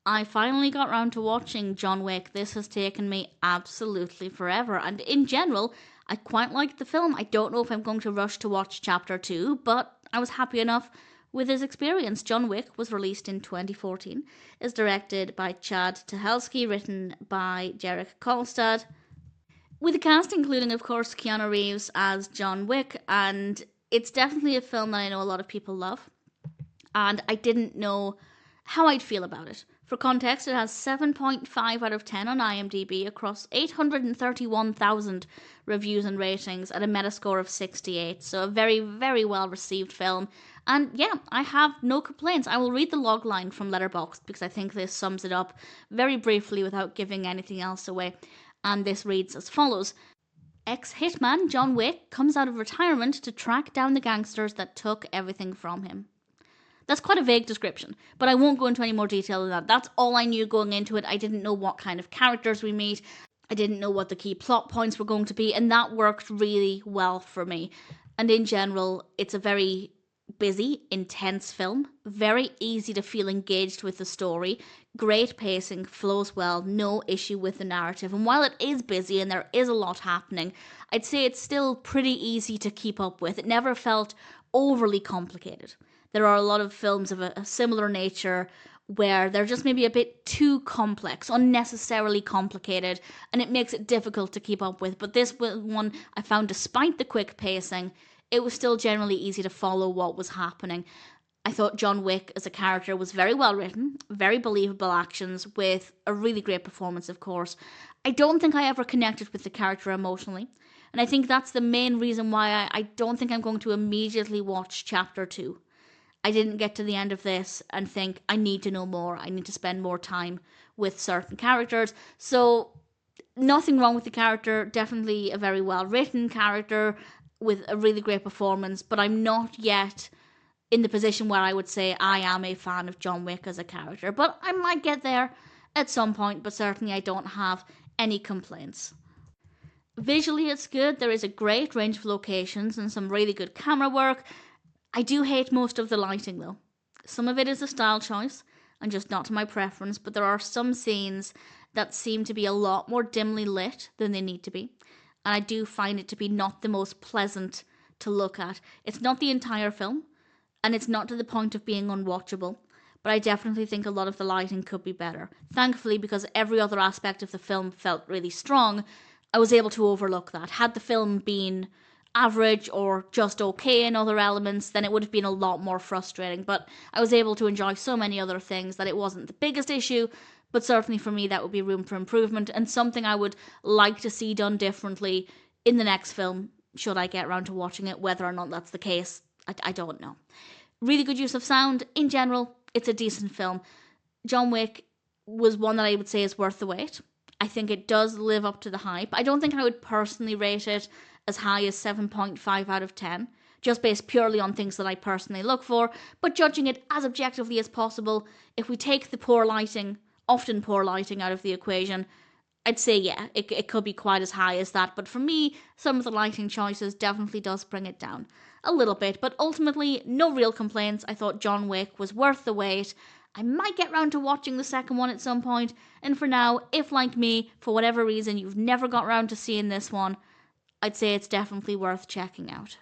I finally got round to watching John Wick. This has taken me absolutely forever, and in general, I quite liked the film. I don't know if I'm going to rush to watch chapter 2, but I was happy enough with his experience. John Wick was released in 2014, is directed by Chad Stahelski, written by Jarek Kolstad, with the cast including, of course, Keanu Reeves as John Wick, and it's definitely a film that I know a lot of people love, and I didn't know how I'd feel about it. For context, it has 7.5 out of 10 on IMDb across 831,000 reviews and ratings at a Metascore of 68. So a very, very well received film. And yeah, I have no complaints. I will read the logline from Letterboxd because I think this sums it up very briefly without giving anything else away. And this reads as follows. Ex-hitman John Wick comes out of retirement to track down the gangsters that took everything from him. That's quite a vague description, but I won't go into any more detail than that. That's all I knew going into it. I didn't know what kind of characters we meet. I didn't know what the key plot points were going to be, and that worked really well for me. And in general, it's a very busy, intense film. Very easy to feel engaged with the story. Great pacing, flows well, no issue with the narrative. And while it is busy and there is a lot happening, I'd say it's still pretty easy to keep up with. It never felt overly complicated. There are a lot of films of a similar nature where they're just maybe a bit too complex, unnecessarily complicated, and it makes it difficult to keep up with. But this one, I found, despite the quick pacing, it was still generally easy to follow what was happening. I thought John Wick as a character was very well written, very believable actions, with a really great performance, of course. I don't think I ever connected with the character emotionally, and I think that's the main reason why I don't think I'm going to immediately watch Chapter 2. I didn't get to the end of this and think, I need to know more. I need to spend more time with certain characters. So, nothing wrong with the character. Definitely a very well written character with a really great performance. But I'm not yet in the position where I would say I am a fan of John Wick as a character. But I might get there at some point. But certainly I don't have any complaints. Visually, it's good. There is a great range of locations and some really good camera work. I do hate most of the lighting though. Some of it is a style choice and just not to my preference, but there are some scenes that seem to be a lot more dimly lit than they need to be. And I do find it to be not the most pleasant to look at. It's not the entire film, and it's not to the point of being unwatchable, but I definitely think a lot of the lighting could be better. Thankfully, because every other aspect of the film felt really strong, I was able to overlook that. Had the film been average or just okay in other elements, then it would have been a lot more frustrating. But I was able to enjoy so many other things that it wasn't the biggest issue, but certainly for me that would be room for improvement and something I would like to see done differently in the next film, should I get around to watching it. Whether or not that's the case, I don't know. Really good use of sound. In general, it's a decent film. John Wick was one that I would say is worth the wait. I think it does live up to the hype. I don't think I would personally rate it as high as 7.5 out of 10, just based purely on things that I personally look for, but judging it as objectively as possible, if we take the poor lighting, often poor lighting, out of the equation, I'd say yeah, it could be quite as high as that, but for me, some of the lighting choices definitely does bring it down a little bit, but ultimately, no real complaints. I thought John Wick was worth the wait. I might get round to watching the second one at some point, and for now, if like me, for whatever reason, you've never got round to seeing this one, I'd say it's definitely worth checking out.